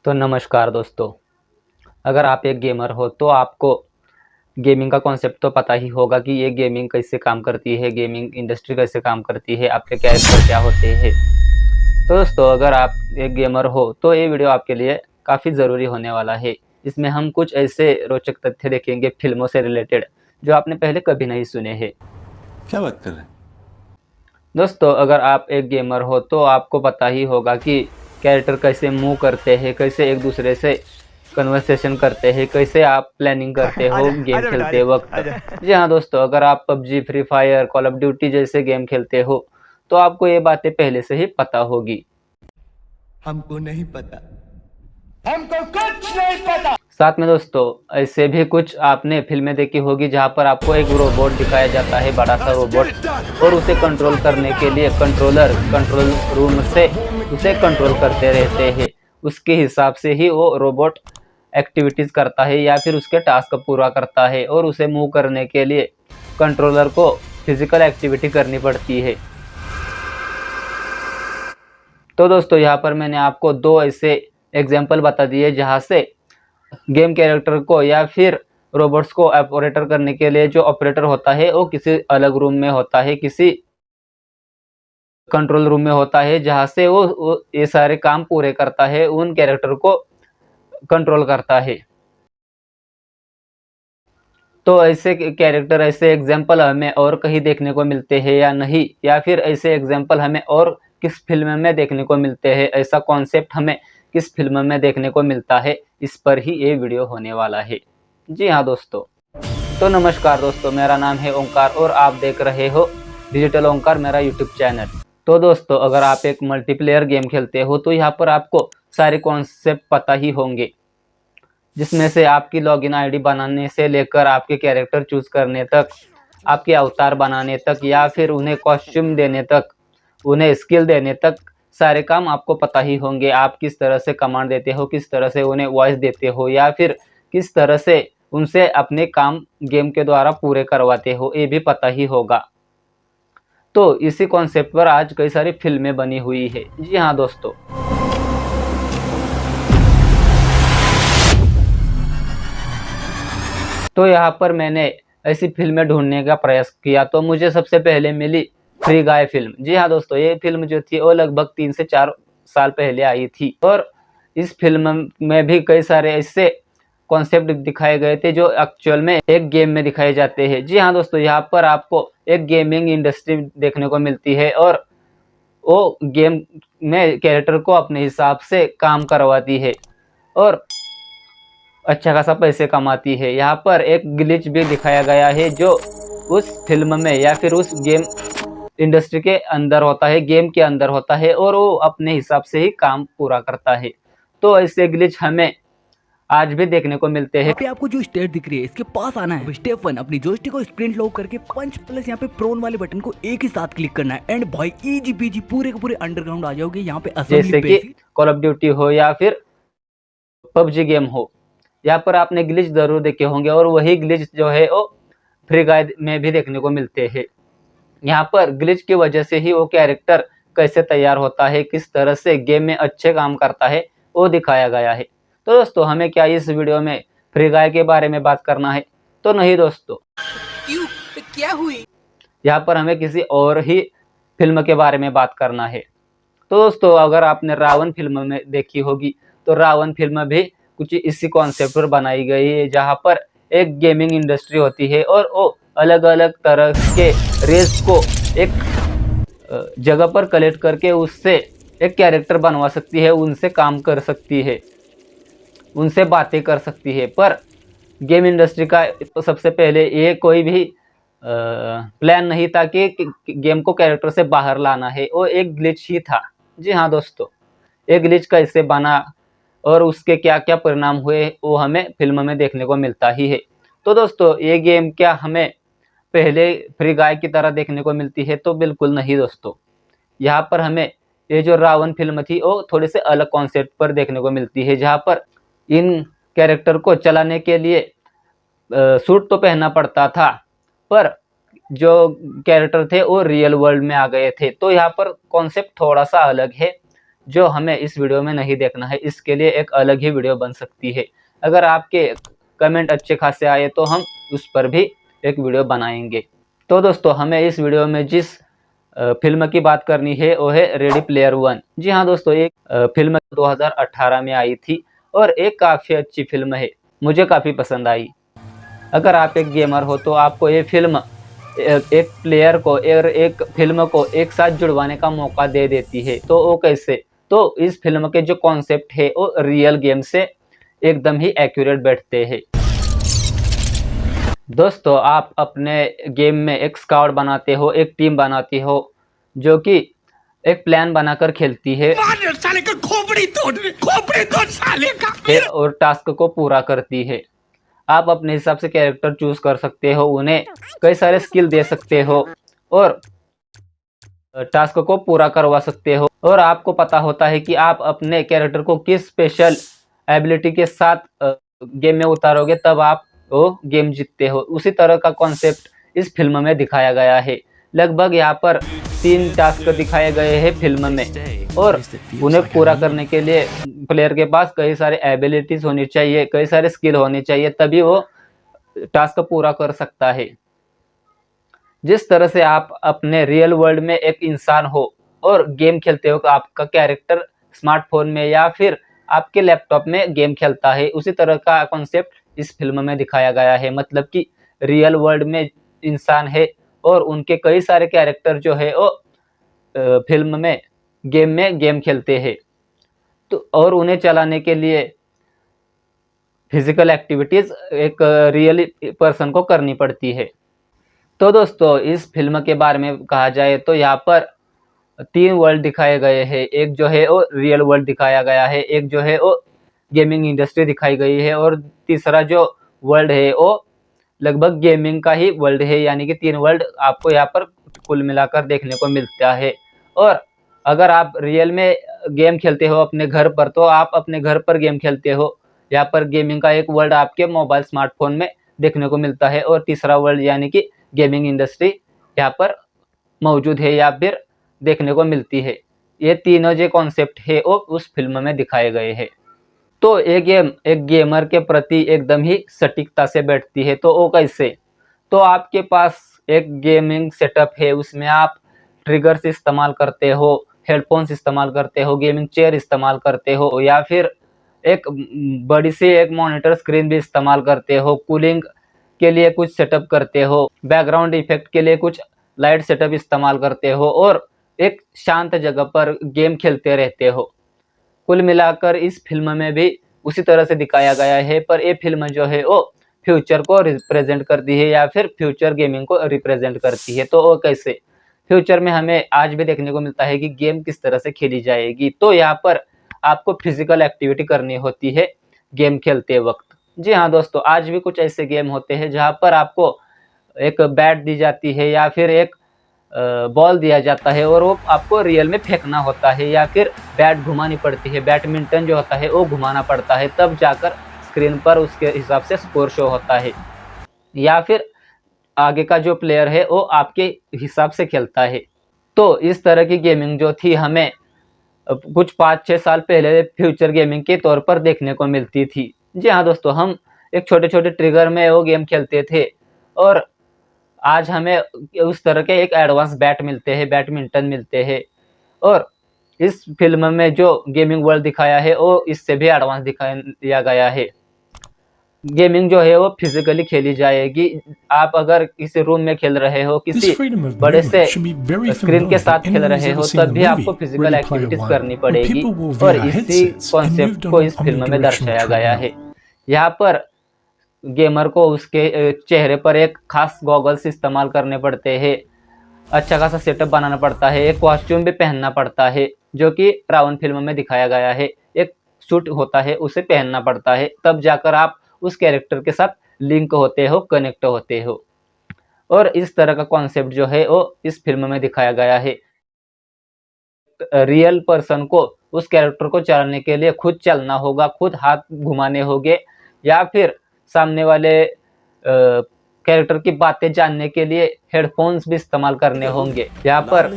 तो नमस्कार दोस्तों, अगर आप एक गेमर हो तो आपको गेमिंग का कॉन्सेप्ट तो पता ही होगा कि ये गेमिंग कैसे काम करती है, गेमिंग इंडस्ट्री कैसे काम करती है, आपके कैरेक्टर क्या होते हैं। तो दोस्तों, अगर आप एक गेमर हो तो ये वीडियो आपके लिए काफ़ी ज़रूरी होने वाला है। इसमें हम कुछ ऐसे रोचक तथ्य देखेंगे फिल्मों से रिलेटेड जो आपने पहले कभी नहीं सुने हैं। क्या बात कर रहे हैं? दोस्तों, अगर आप एक गेमर हो तो आपको पता ही होगा कि कैरेक्टर कैसे मूव करते हैं, कैसे एक दूसरे से कन्वर्सेशन करते हैं, कैसे आप प्लानिंग करते हो गेम खेलते वक्त। जी हाँ दोस्तों, अगर आप PUBG, free fire, call of duty जैसे गेम खेलते हो तो आपको ये बातें पहले से ही पता होगी। हमको नहीं पता, हमको कुछ नहीं पता। साथ में दोस्तों, ऐसे भी कुछ आपने फिल्में देखी होगी जहाँ पर आपको एक रोबोट दिखाया जाता है, बड़ा सा रोबोट, और उसे कंट्रोल करने के लिए कंट्रोलर कंट्रोल रूम से उसे कंट्रोल करते रहते हैं। उसके हिसाब से ही वो रोबोट एक्टिविटीज़ करता है या फिर उसके टास्क पूरा करता है, और उसे मूव करने के लिए कंट्रोलर को फिजिकल एक्टिविटी करनी पड़ती है। तो दोस्तों, यहाँ पर मैंने आपको दो ऐसे एग्जाम्पल बता दिए जहाँ से गेम कैरेक्टर को या फिर रोबोट्स को ऑपरेटर करने के लिए जो ऑपरेटर होता है वो किसी अलग रूम में होता है, किसी कंट्रोल रूम में होता है, जहाँ से वो ये सारे काम पूरे करता है, उन कैरेक्टर को कंट्रोल करता है। तो ऐसे कैरेक्टर, ऐसे एग्जाम्पल हमें और कहीं देखने को मिलते हैं या नहीं, या फिर ऐसे एग्जाम्पल हमें और किस फिल्म में देखने को मिलते हैं, ऐसा कॉन्सेप्ट हमें किस फिल्म में देखने को मिलता है, इस पर ही ये वीडियो होने वाला है। जी हाँ दोस्तों, तो नमस्कार दोस्तों, मेरा नाम है ओंकार और आप देख रहे हो डिजिटल ओंकार, मेरा यूट्यूब चैनल। तो दोस्तों, अगर आप एक मल्टीप्लेयर गेम खेलते हो तो यहाँ पर आपको सारे कॉन्सेप्ट पता ही होंगे, जिसमें से आपकी लॉगिन आईडी बनाने से लेकर आपके कैरेक्टर चूज करने तक, आपके अवतार बनाने तक, या फिर उन्हें कॉस्ट्यूम देने तक, उन्हें स्किल देने तक, सारे काम आपको पता ही होंगे। आप किस तरह से कमांड देते हो, किस तरह से उन्हें वॉइस देते हो, या फिर किस तरह से उनसे अपने काम गेम के द्वारा पूरे करवाते हो, ये भी पता ही होगा। तो इसी कॉन्सेप्ट पर आज कई सारी फिल्में बनी हुई है। जी हाँ दोस्तों, तो यहाँ पर मैंने ऐसी फिल्में ढूंढने का प्रयास किया तो मुझे सबसे पहले मिली फ्री गाय फिल्म। जी हाँ दोस्तों, ये फिल्म जो थी वो लगभग 3 से 4 साल पहले आई थी, और इस फिल्म में भी कई सारे ऐसे कॉन्सेप्ट दिखाए गए थे जो एक्चुअल में एक गेम में दिखाए जाते हैं। जी हाँ दोस्तों, यहाँ पर आपको एक गेमिंग इंडस्ट्री देखने को मिलती है, और वो गेम में कैरेक्टर को अपने हिसाब से काम करवाती है और अच्छा खासा पैसे कमाती है। यहाँ पर एक ग्लिच भी दिखाया गया है जो उस फिल्म में या फिर उस गेम इंडस्ट्री के अंदर होता है, गेम के अंदर होता है, और वो अपने हिसाब से ही काम पूरा करता है। तो ऐसे ग्लिच हमें आज भी देखने को मिलते हैं। आपको जो स्टेट दिख रही है इसके पास आना है। स्टेप 1, अपनी जोयस्टिक को स्प्रिंट लॉक करके पंच प्लस यहाँ पे प्रोन वाले बटन को एक ही साथ क्लिक करना है, एंड भाई इजी पीजी पूरे के पूरे अंडरग्राउंड आ जाओगे। यहाँ पे जैसे कि कॉल ऑफ ड्यूटी हो या फिर पबजी गेम हो, यहाँ पर आपने ग्लिच जरूर देखे होंगे, और वही ग्लिच जो है वो फ्री गाय में भी देखने को मिलते हैं। यहाँ पर ग्लिच की वजह से ही वो कैरेक्टर कैसे तैयार होता है, किस तरह से गेम में अच्छे काम करता है, वो दिखाया गया है। तो दोस्तों, हमें क्या इस वीडियो में फ्री गाय के बारे में बात करना है? तो नहीं दोस्तों, क्यों? क्या हुई? यहाँ पर हमें किसी और ही फिल्म के बारे में बात करना है। तो दोस्तों, अगर आपने रावण फिल्म में देखी होगी तो रावण फिल्म भी कुछ इसी कॉन्सेप्ट पर बनाई गई है, जहाँ पर एक गेमिंग इंडस्ट्री होती है और वो अलग अलग तरह के रेस को एक जगह पर कलेक्ट करके उससे एक कैरेक्टर बनवा सकती है, उनसे काम कर सकती है, उनसे बातें कर सकती है। पर गेम इंडस्ट्री का सबसे पहले ये कोई भी प्लान नहीं था कि गेम को कैरेक्टर से बाहर लाना है, वो एक ग्लिच ही था। जी हाँ दोस्तों, एक ग्लिच कैसे बना और उसके क्या क्या परिणाम हुए वो हमें फिल्म में देखने को मिलता ही है। तो दोस्तों, ये गेम क्या हमें पहले फ्री गाय की तरह देखने को मिलती है? तो बिल्कुल नहीं दोस्तों, यहाँ पर हमें ये जो रावण फिल्म थी वो थोड़े से अलग कॉन्सेप्ट पर देखने को मिलती है, जहाँ पर इन कैरेक्टर को चलाने के लिए सूट तो पहनना पड़ता था, पर जो कैरेक्टर थे वो रियल वर्ल्ड में आ गए थे। तो यहाँ पर कॉन्सेप्ट थोड़ा सा अलग है, जो हमें इस वीडियो में नहीं देखना है, इसके लिए एक अलग ही वीडियो बन सकती है। अगर आपके कमेंट अच्छे खासे आए तो हम उस पर भी एक वीडियो बनाएंगे। तो दोस्तों, हमें इस वीडियो में जिस फिल्म की बात करनी है वो है रेडी प्लेयर वन। जी हाँ दोस्तों, एक फिल्म 2018 में आई थी और एक काफ़ी अच्छी फिल्म है, मुझे काफ़ी पसंद आई। अगर आप एक गेमर हो तो आपको ये फिल्म एक प्लेयर को और एक फिल्म को एक साथ जुड़वाने का मौका दे देती है। तो वो कैसे? तो इस फिल्म के जो कॉन्सेप्ट है वो रियल गेम से एकदम ही एक्यूरेट बैठते हैं। दोस्तों, आप अपने गेम में एक स्क्वाड बनाते हो, एक टीम बनाती हो जो कि एक प्लान बनाकर खेलती है साले का खोपड़ी तोड़ साले का। और टास्क को पूरा करती है। आप अपने हिसाब से कैरेक्टर चूज कर सकते हो, उन्हें कई सारे स्किल दे सकते हो और टास्क को पूरा करवा सकते हो। और आपको पता होता है कि आप अपने कैरेक्टर को किस स्पेशल एबिलिटी के साथ गेम में उतारोगे, तब आप वो गेम जीतते हो। उसी तरह का कॉन्सेप्ट इस फिल्म में दिखाया गया है। लगभग यहाँ पर 3 टास्क दिखाए गए हैं फिल्म में और उन्हें पूरा करने के लिए प्लेयर के पास कई सारे एबिलिटीज होनी चाहिए, कई सारे स्किल होने चाहिए, तभी वो टास्क पूरा कर सकता है। जिस तरह से आप अपने रियल वर्ल्ड में एक इंसान हो और गेम खेलते हो, आपका कैरेक्टर स्मार्टफोन में या फिर आपके लैपटॉप में गेम खेलता है, उसी तरह का कॉन्सेप्ट इस फिल्म में दिखाया गया है। मतलब कि रियल वर्ल्ड में इंसान है और उनके कई सारे कैरेक्टर जो है वो फिल्म में गेम खेलते हैं। तो और उन्हें चलाने के लिए फिजिकल एक्टिविटीज एक रियल पर्सन को करनी पड़ती है। तो दोस्तों, इस फिल्म के बारे में कहा जाए तो यहाँ पर 3 वर्ल्ड दिखाए गए हैं। एक जो है वो रियल वर्ल्ड दिखाया गया है, एक जो है वो गेमिंग इंडस्ट्री दिखाई गई है और तीसरा जो वर्ल्ड है वो लगभग गेमिंग का ही वर्ल्ड है। यानी कि 3 वर्ल्ड आपको यहाँ पर कुल मिलाकर देखने को मिलता है। और अगर आप रियल में गेम खेलते हो अपने घर पर, तो आप अपने घर पर गेम खेलते हो। यहाँ पर गेमिंग का एक वर्ल्ड आपके मोबाइल स्मार्टफोन में देखने को मिलता है और तीसरा वर्ल्ड यानी कि गेमिंग इंडस्ट्री यहाँ पर मौजूद है या फिर देखने को मिलती है। ये तीनों जो कॉन्सेप्ट है वो उस फिल्म में दिखाए गए हैं। तो ये गेम एक गेमर के प्रति एकदम ही सटीकता से बैठती है। तो वो कैसे? तो आपके पास एक गेमिंग सेटअप है, उसमें आप ट्रिगर्स इस्तेमाल करते हो, हेडफोन्स इस्तेमाल करते हो, गेमिंग चेयर इस्तेमाल करते हो या फिर एक बड़ी सी एक मॉनिटर स्क्रीन भी इस्तेमाल करते हो, कूलिंग के लिए कुछ सेटअप करते हो, बैकग्राउंड इफेक्ट के लिए कुछ लाइट सेटअप इस्तेमाल करते हो और एक शांत जगह पर गेम खेलते रहते हो। कुल मिलाकर इस फिल्म में भी उसी तरह से दिखाया गया है, पर ये फिल्म जो है वो फ्यूचर को रिप्रेजेंट करती है या फिर फ्यूचर गेमिंग को रिप्रेजेंट करती है। तो वो कैसे? फ्यूचर में हमें आज भी देखने को मिलता है कि गेम किस तरह से खेली जाएगी। तो यहाँ पर आपको फिजिकल एक्टिविटी करनी होती है गेम खेलते वक्त। जी हाँ दोस्तों, आज भी कुछ ऐसे गेम होते हैं जहाँ पर आपको एक बैट दी जाती है या फिर एक बॉल दिया जाता है और वो आपको रियल में फेंकना होता है या फिर बैट घुमानी पड़ती है। बैडमिंटन जो होता है वो घुमाना पड़ता है, तब जाकर स्क्रीन पर उसके हिसाब से स्कोर शो होता है या फिर आगे का जो प्लेयर है वो आपके हिसाब से खेलता है। तो इस तरह की गेमिंग जो थी हमें कुछ 5-6 साल पहले फ्यूचर गेमिंग के तौर पर देखने को मिलती थी। जी हाँ दोस्तों, हम एक छोटे छोटे ट्रिगर में वो गेम खेलते थे और आज हमें उस तरह के एक एडवांस बैट मिलते हैं, बैडमिंटन मिलते हैं। और इस फिल्म में जो गेमिंग वर्ल्ड दिखाया है वो इससे भी एडवांस दिखाया गया है। गेमिंग जो है वो फिजिकली खेली जाएगी। आप अगर किसी रूम में खेल रहे हो, किसी बड़े से स्क्रीन के साथ खेल रहे हो, तब भी आपको फिजिकल एक्टिविटीज करनी पड़ेगी और इसी कॉन्सेप्ट को इस फिल्म में दर्शाया गया है। यहाँ पर गेमर को उसके चेहरे पर एक खास गॉगल्स इस्तेमाल करने पड़ते हैं, अच्छा खासा सेटअप बनाना पड़ता है, एक कॉस्ट्यूम भी पहनना पड़ता है जो कि रावण फिल्म में दिखाया गया है। एक सूट होता है, उसे पहनना पड़ता है, तब जाकर आप उस कैरेक्टर के साथ लिंक होते हो, कनेक्ट होते हो। और इस तरह का कॉन्सेप्ट जो है वो इस फिल्म में दिखाया गया है। रियल पर्सन को उस कैरेक्टर को चलाने के लिए खुद चलना होगा, खुद हाथ घुमाने होंगे या फिर सामने वाले कैरेक्टर की बातें जानने के लिए हेडफोन्स भी इस्तेमाल करने होंगे। यहाँ पर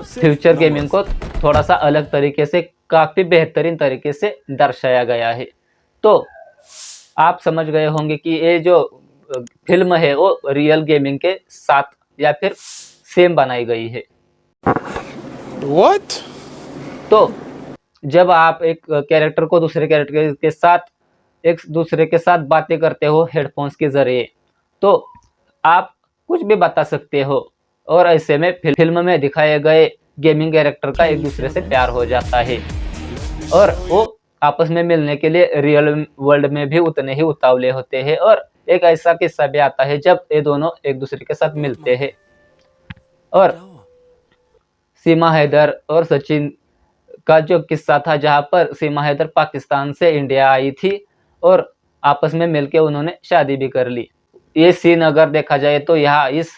फ्यूचर गेमिंग को थोड़ा सा अलग तरीके से काफी बेहतरीन तरीके से दर्शाया गया है। तो आप समझ गए होंगे कि ये जो फिल्म है वो रियल गेमिंग के साथ या फिर सेम बनाई गई है। What? तो जब आप एक कैरेक्टर को दूसरे कैरेक्टर के साथ एक दूसरे के साथ बातें करते हो हेडफोन्स के जरिए, तो आप कुछ भी बता सकते हो और ऐसे में फिल्म में दिखाए गए गेमिंग कैरेक्टर का एक दूसरे से प्यार हो जाता है और वो आपस में मिलने के लिए रियल वर्ल्ड में भी उतने ही उतावले होते हैं। और एक ऐसा किस्सा भी आता है जब ये दोनों एक दूसरे के साथ मिलते हैं और सीमा हैदर और सचिन का जो किस्सा था, जहां पर सीमा हैदर पाकिस्तान से इंडिया आई थी और आपस में मिलके उन्होंने शादी भी कर ली। ये सीन अगर देखा जाए तो यहाँ इस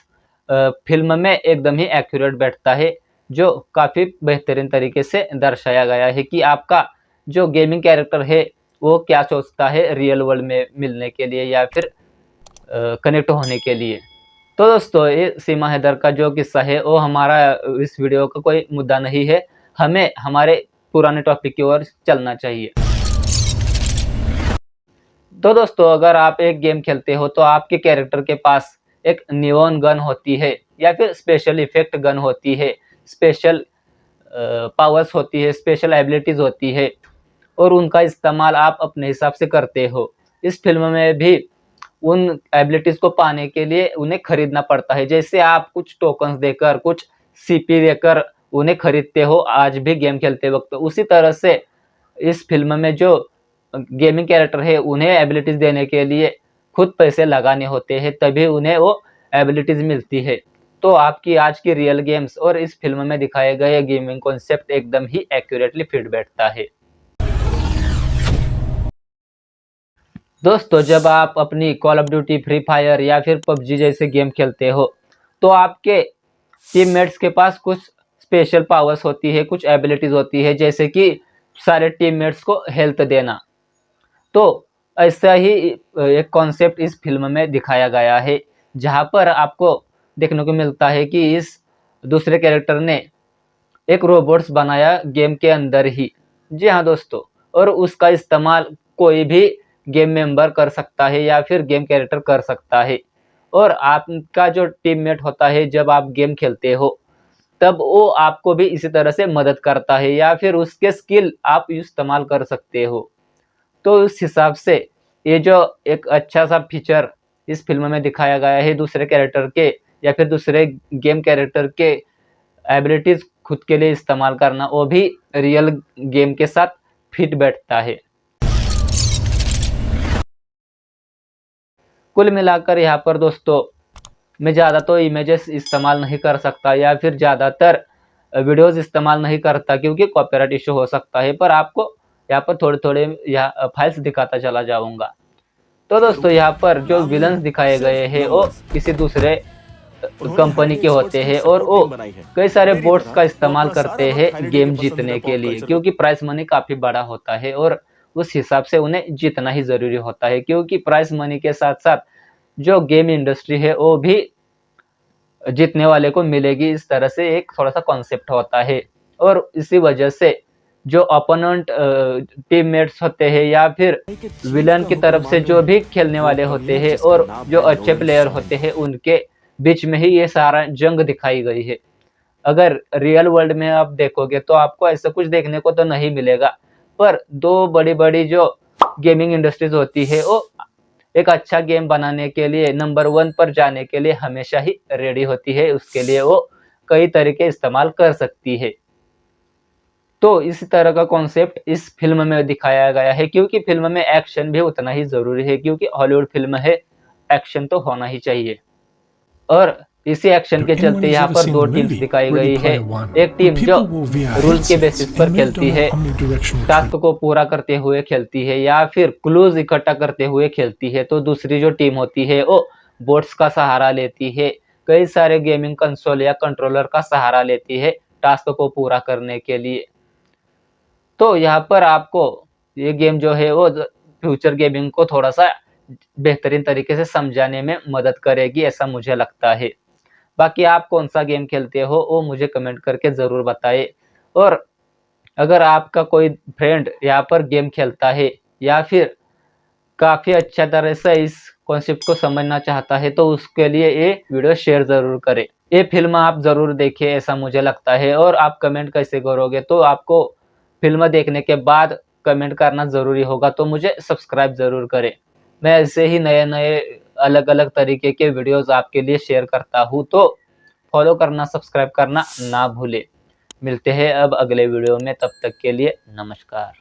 फिल्म में एकदम ही एक्यूरेट बैठता है, जो काफी बेहतरीन तरीके से दर्शाया गया है कि आपका जो गेमिंग कैरेक्टर है वो क्या सोचता है रियल वर्ल्ड में मिलने के लिए या फिर कनेक्ट होने के लिए। तो दोस्तों, ये सीमा हैदर का जो किस्सा है वो हमारा इस वीडियो का कोई मुद्दा नहीं है, हमें हमारे पुराने टॉपिक की ओर चलना चाहिए। तो दोस्तों, अगर आप एक गेम खेलते हो तो आपके कैरेक्टर के पास एक नियॉन गन होती है या फिर स्पेशल इफेक्ट गन होती है, स्पेशल पावर्स होती है, स्पेशल एबिलिटीज होती है और उनका इस्तेमाल आप अपने हिसाब से करते हो। इस फिल्म में भी उन एबिलिटीज को पाने के लिए उन्हें खरीदना पड़ता है। जैसे आप कुछ टोकन्स देकर, कुछ सीपी देकर उन्हें खरीदते हो आज भी गेम खेलते वक्त, उसी तरह से इस फिल्म में जो गेमिंग कैरेक्टर है उन्हें एबिलिटीज देने के लिए खुद पैसे लगाने होते हैं, तभी उन्हें वो एबिलिटीज मिलती है। तो आपकी आज की रियल गेम्स और इस फिल्म में दिखाए गए गेमिंग कॉन्सेप्ट एकदम ही एक्यूरेटली फिट बैठता है। दोस्तों, जब आप अपनी call of duty, free fire या फिर पबजी जैसे गेम खेलते हो तो आपके टीममेट्स के पास कुछ स्पेशल पावर्स होती है, कुछ एबिलिटीज होती है, जैसे कि सारे टीममेट्स को हेल्थ देना। तो ऐसा ही एक कॉन्सेप्ट इस फिल्म में दिखाया गया है, जहां पर आपको देखने को मिलता है कि इस दूसरे कैरेक्टर ने एक रोबोट्स बनाया गेम के अंदर ही। जी हाँ दोस्तों, और उसका इस्तेमाल कोई भी गेम मेंबर कर सकता है या फिर गेम कैरेक्टर कर सकता है। और आपका जो टीममेट होता है जब आप गेम खेलते हो तब वो आपको भी इसी तरह से मदद करता है या फिर उसके स्किल आप इस्तेमाल कर सकते हो। तो उस हिसाब से ये जो एक अच्छा सा फीचर इस फिल्म में दिखाया गया है, दूसरे कैरेक्टर के या फिर दूसरे गेम कैरेक्टर के एबिलिटीज खुद के लिए इस्तेमाल करना, वो भी रियल गेम के साथ फिट बैठता है। कुल मिलाकर यहाँ पर दोस्तों, मैं ज़्यादा तो इमेजेस इस्तेमाल नहीं कर सकता या फिर ज़्यादातर वीडियोस इस्तेमाल नहीं करता क्योंकि कॉपीराइट इशू हो सकता है, पर आपको यहाँ पर थोड़े थोड़े यहाँ फाइल्स दिखाता चला जाऊंगा। तो दोस्तों, यहाँ पर जो विलन्स दिखाए गए हैं वो किसी दूसरे कंपनी के होते हैं और वो कई सारे बोट्स का इस्तेमाल करते हैं गेम जीतने के लिए, क्योंकि प्राइस मनी काफ़ी बड़ा होता है और उस हिसाब से उन्हें जीतना ही ज़रूरी होता है, क्योंकि प्राइस मनी के साथ साथ जो गेम इंडस्ट्री है वो भी जीतने वाले को मिलेगी, इस तरह से एक थोड़ा सा कॉन्सेप्ट होता है। और इसी वजह से जो अपोनेंट टीममेट्स होते हैं या फिर विलन की तरफ से जो भी खेलने वाले होते हैं और जो अच्छे प्लेयर होते हैं, उनके बीच में ही ये सारा जंग दिखाई गई है। अगर रियल वर्ल्ड में आप देखोगे तो आपको ऐसा कुछ देखने को तो नहीं मिलेगा, पर दो बड़ी बड़ी जो गेमिंग इंडस्ट्रीज होती है वो एक अच्छा गेम बनाने के लिए नंबर 1 पर जाने के लिए हमेशा ही रेडी होती है। उसके लिए वो कई तरीके इस्तेमाल कर सकती है। तो इसी तरह का कॉन्सेप्ट इस फिल्म में दिखाया गया है, क्योंकि फिल्म में एक्शन भी उतना ही जरूरी है, क्योंकि हॉलीवुड फिल्म है, एक्शन तो होना ही चाहिए। और इसी एक्शन के चलते यहाँ पर दो टीम्स दिखाई गई है। एक टीम जो रूल्स के बेसिस पर खेलती है, टास्क को पूरा करते हुए खेलती है या फिर क्लूज इकट्ठा करते हुए खेलती है, तो दूसरी जो टीम होती है वो बोट्स का सहारा लेती है, कई सारे गेमिंग कंसोल या कंट्रोलर का सहारा लेती है टास्क को पूरा करने के लिए। तो यहाँ पर आपको ये गेम जो है वो फ्यूचर गेमिंग को थोड़ा सा बेहतरीन तरीके से समझाने में मदद करेगी, ऐसा मुझे लगता है। बाकी आप कौन सा गेम खेलते हो वो मुझे कमेंट करके ज़रूर बताएं। और अगर आपका कोई फ्रेंड यहाँ पर गेम खेलता है या फिर काफ़ी अच्छा तरह से इस कॉन्सेप्ट को समझना चाहता है तो उसके लिए ये वीडियो शेयर ज़रूर करें। ये फिल्म आप ज़रूर देखें ऐसा मुझे लगता है। और आप कमेंट कैसे करोगे, तो आपको फिल्म देखने के बाद कमेंट करना ज़रूरी होगा, तो मुझे सब्सक्राइब ज़रूर करें। मैं ऐसे ही नए नए अलग अलग तरीके के वीडियोज़ आपके लिए शेयर करता हूँ, तो फॉलो करना, सब्सक्राइब करना ना भूलें। मिलते हैं अब अगले वीडियो में, तब तक के लिए नमस्कार।